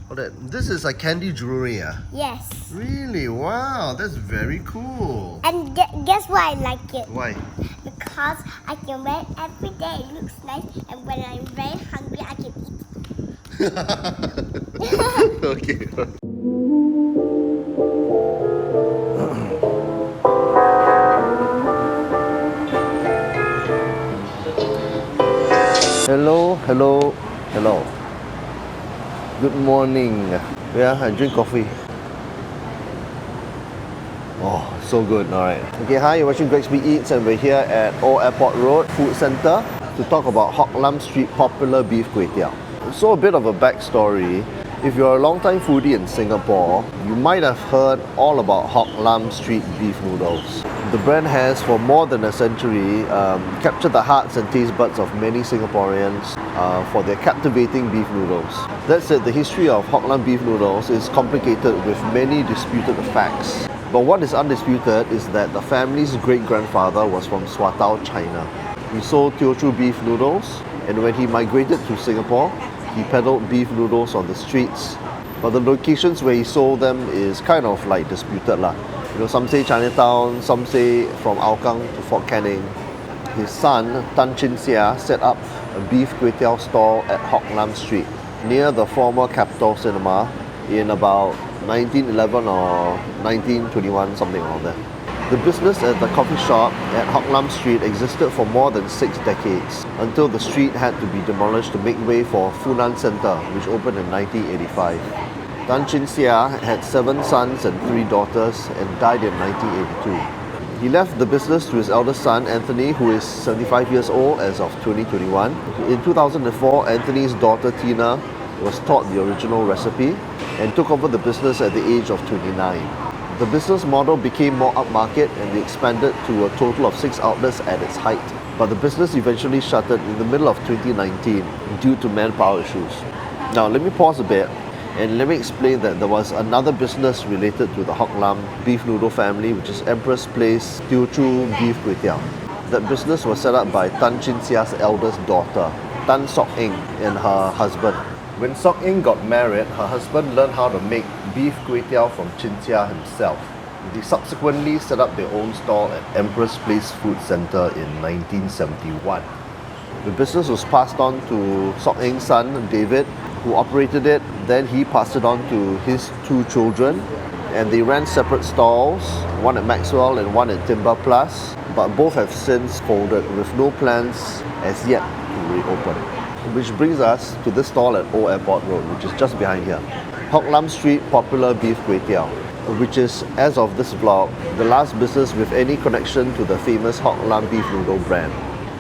Oh, this is like candy jewelry, ah? Yes. Really? Wow, that's very cool. And guess why I like it? Why? Because I can wear it every day. It looks nice. And when I'm very hungry, I can eat. Okay. Hello, hello, hello. Good morning. Yeah, I drink coffee. Oh, so good. Alright. Okay, hi, you're watching Greg's Eats and we're here at Old Airport Road Food Centre to talk about HOCK LAM Street popular beef kway teow. So a bit of a backstory. If you're a long-time foodie in Singapore, you might have heard all about HOCK LAM Street beef noodles. The brand has, for more than a century, captured the hearts and taste buds of many Singaporeans for their captivating beef noodles. That said, the history of HOCK LAM beef noodles is complicated with many disputed facts. But what is undisputed is that the family's great-grandfather was from Swatow, China. He sold Teochew beef noodles, and when he migrated to Singapore, he peddled beef noodles on the streets. But the locations where he sold them is kind of like disputed lah. You know, some say Chinatown, some say from Hougang to Fort Canning. His son, Tan Chin Sia, set up a beef kway teow stall at HOCK LAM Street, near the former Capitol Cinema, in about 1911 or 1921, something around there. The business at the coffee shop at HOCK LAM Street existed for more than 6 decades, until the street had to be demolished to make way for Funan Center, which opened in 1985. Tan Chin Sia had 7 sons and 3 daughters and died in 1982. He left the business to his eldest son, Anthony, who is 75 years old as of 2021. In 2004, Anthony's daughter, Tina, was taught the original recipe and took over the business at the age of 29. The business model became more upmarket and they expanded to a total of 6 outlets at its height. But the business eventually shuttered in the middle of 2019 due to manpower issues. Now let me pause a bit and let me explain that there was another business related to the HOCK LAM beef noodle family, which is Empress Place Teochew Beef Kway Teow. That business was set up by Tan Chin Sia's eldest daughter, Tan Sok Eng, and her husband. When Sok Eng got married, her husband learned how to make beef kway teow from Chin Sia himself. They subsequently set up their own stall at Empress Place Food Centre in 1971. The business was passed on to Sok Eng's son, David, who operated it. Then he passed it on to his 2 children, and they ran separate stalls, one at Maxwell and one at Timber Plus, but both have since folded with no plans as yet to reopen. Which brings us to this stall at Old Airport Road, which is just behind here. HOCK LAM Street popular beef kway teow, which is, as of this vlog, the last business with any connection to the famous HOCK LAM beef noodle brand.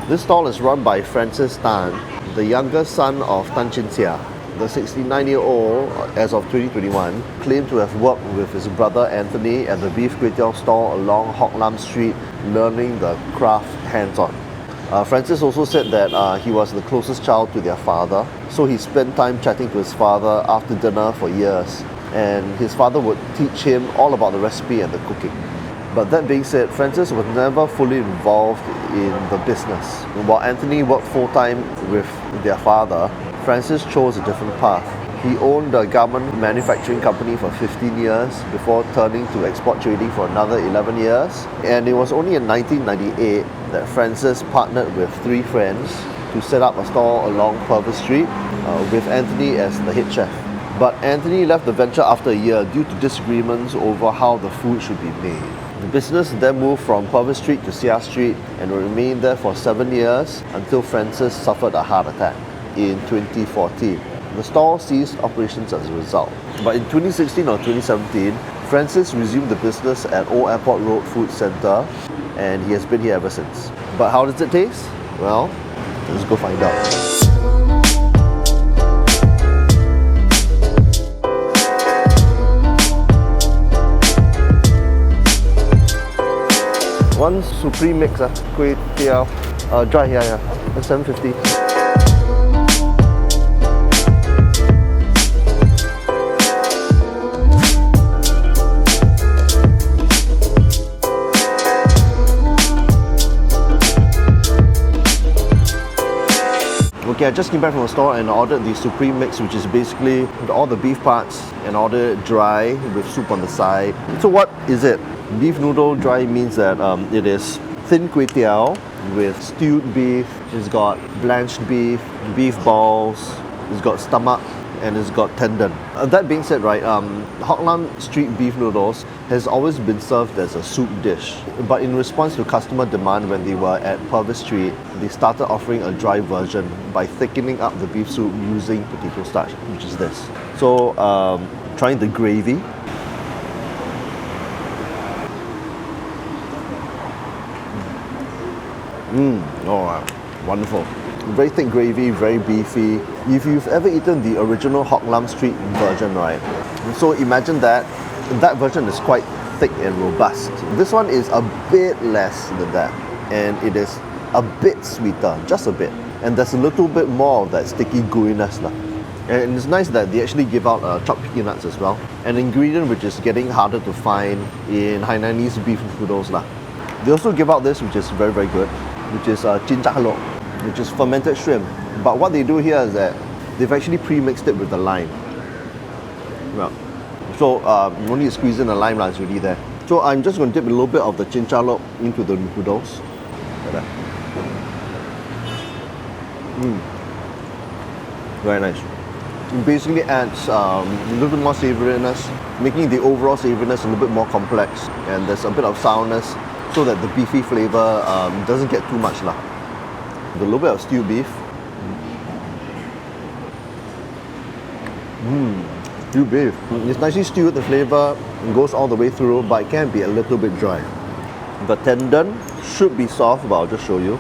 This stall is run by Francis Tan, the younger son of Tan Chin Sia. The 69-year-old, as of 2021, claimed to have worked with his brother Anthony at the beef kway teow stall along HOCK LAM Street, learning the craft hands-on. Francis also said that he was the closest child to their father, so he spent time chatting to his father after dinner for years, and his father would teach him all about the recipe and the cooking. But that being said, Francis was never fully involved in the business. While Anthony worked full-time with their father, Francis chose a different path. He owned a garment manufacturing company for 15 years before turning to export trading for another 11 years. And it was only in 1998 that Francis partnered with 3 friends to set up a stall along Purvis Street with Anthony as the head chef. But Anthony left the venture after a year due to disagreements over how the food should be made. The business then moved from Purvis Street to Seah Street and remained there for 7 years until Francis suffered a heart attack in 2014. The stall ceased operations as a result. But in 2016 or 2017, Francis resumed the business at Old Airport Road Food Centre, and he has been here ever since. But how does it taste? Well, let's go find out. One supreme mix, kway teow, dry, yeah, 750. Okay, Okay, I just came back from the store and ordered the Supreme Mix, which is basically all the beef parts, and ordered it dry with soup on the side. So what is it? Beef noodle dry means that it is thin kway teow with stewed beef. It's got blanched beef, beef balls, it's got stomach, and it's got tendon. That being said, right, HOCK LAM street beef noodles has always been served as a soup dish. But in response to customer demand when they were at Purvis Street, they started offering a dry version by thickening up the beef soup using potato starch, which is this. So, trying the gravy. Oh, wonderful. Very thick gravy, very beefy. If you've ever eaten the original HOCK LAM Street version, right? So imagine that version is quite thick and robust. This one is a bit less than that, and it is a bit sweeter, just a bit. And there's a little bit more of that sticky gooiness. And it's nice that they actually give out chopped peanuts as well. An ingredient which is getting harder to find in Hainanese beef noodles. They also give out this, which is very, very good, which is which is fermented shrimp. But what they do here is that they've actually pre-mixed it with the lime. Yeah. So you only squeeze in the lime, it's already there. So I'm just going to dip a little bit of the chinchalop into the noodles. Like that. Very nice. It basically adds a little bit more savouriness, making the overall savouriness a little bit more complex, and there's a bit of sourness so that the beefy flavour doesn't get too much. With a little bit of stewed beef. Stewed beef. It's nicely stewed, the flavour goes all the way through, but it can be a little bit dry. The tendon should be soft, but I'll just show you.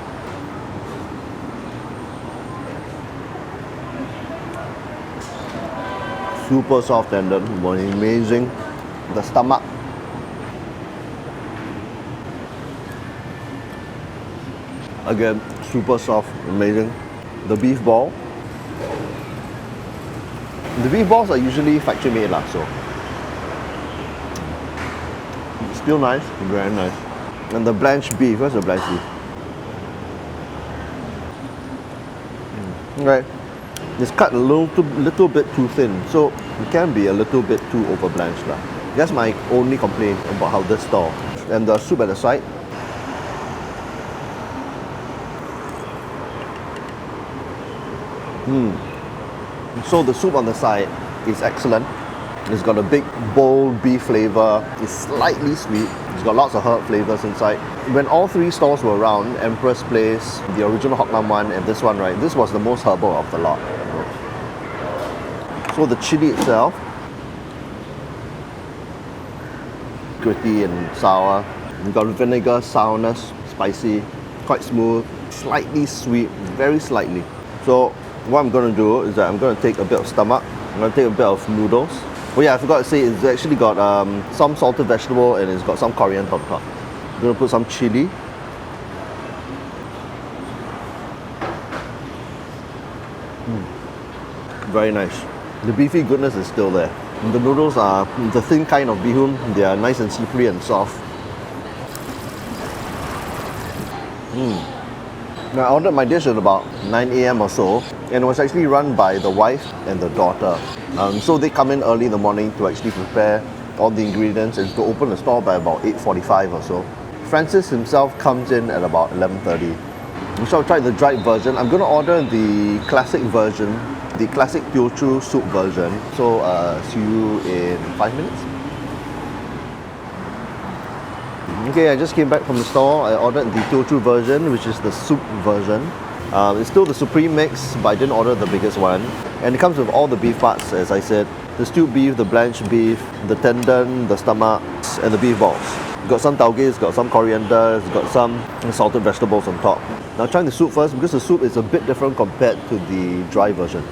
Super soft tendon, amazing. The stomach. Again, super soft, amazing. The beef ball. The beef balls are usually factory made, so still nice, very nice. And the blanched beef, where's the blanched beef? Right, it's cut a little bit too thin, so it can be a little bit too over blanched. That's my only complaint about how this store. And the soup at the side. So the soup on the side is excellent. It's got a big, bold beef flavour. It's slightly sweet. It's got lots of herb flavours inside. When all three stalls were around, Empress Place, the original HOCK LAM one, and this one, right, this was the most herbal of the lot. So the chili itself, gritty and sour. You've got vinegar, sourness, spicy, quite smooth, slightly sweet, very slightly. So what I'm going to do is that I'm going to take a bit of stomach, I'm going to take a bit of noodles. Oh yeah, I forgot to say, it's actually got some salted vegetable and it's got some coriander on top. I'm going to put some chili. Very nice. The beefy goodness is still there. And the noodles are the thin kind of bihun. They are nice and slippery and soft. Now, I ordered my dish at about 9 AM or so, and it was actually run by the wife and the daughter. So they come in early in the morning to actually prepare all the ingredients and to open the store by about 8:45 or so. Francis himself comes in at about 11:30. So I'll try the dried version. I'm going to order the classic version, the classic Teochew soup version. So see you in 5 minutes. Okay, I just came back from the store. I ordered the Teochew version, which is the soup version. It's still the Supreme Mix, but I didn't order the biggest one. And it comes with all the beef parts, as I said. The stewed beef, the blanched beef, the tendon, the stomach, and the beef balls. It's got some taugeh, it's got some coriander, it's got some salted vegetables on top. Now trying the soup first, because the soup is a bit different compared to the dry version.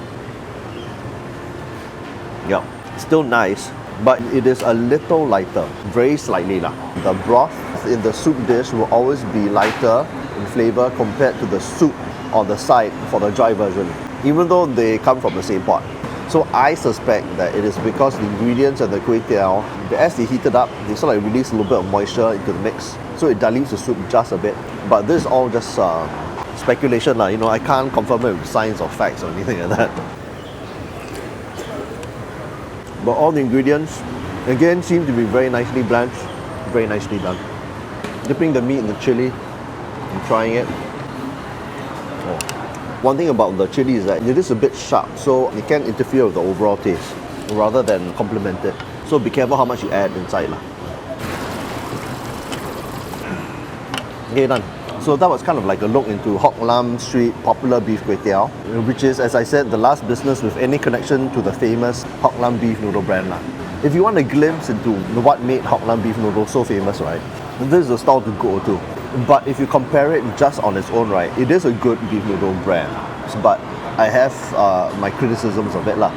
Yeah, still nice, but it is a little lighter, very slightly. The broth in the soup dish will always be lighter in flavour compared to the soup on the side for the dry version, even though they come from the same pot. So I suspect that it is because the ingredients and the kway teow, as they heat it up, they sort of release a little bit of moisture into the mix, so it dilutes the soup just a bit. But this is all just speculation lah. You know, I can't confirm it with science or facts or anything like that. But all the ingredients, again, seem to be very nicely blanched, very nicely done. Dipping the meat in the chili and trying it. Oh. One thing about the chili is that it is a bit sharp, so it can interfere with the overall taste rather than complement it. So be careful how much you add inside lah. Okay, done. So that was kind of like a look into HOCK LAM Street popular beef kway teow, which is, as I said, the last business with any connection to the famous HOCK LAM beef noodle brand lah. If you want a glimpse into what made HOCK LAM beef noodle so famous, right, this is the stall to go to. But if you compare it just on its own, right, it is a good beef noodle brand. But I have my criticisms of it lah.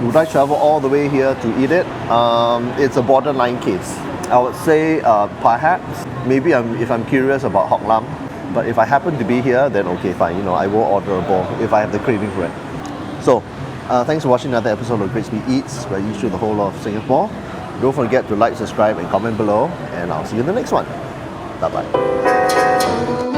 Would I travel all the way here to eat it? It's a borderline case. I would say perhaps, maybe if I'm curious about HOCK LAM, but if I happen to be here, then okay, fine, you know, I will order a bowl if I have the craving for it. So, thanks for watching another episode of Great Speed Eats, where you show the whole of Singapore. Don't forget to like, subscribe and comment below, and I'll see you in the next one. Bye-bye.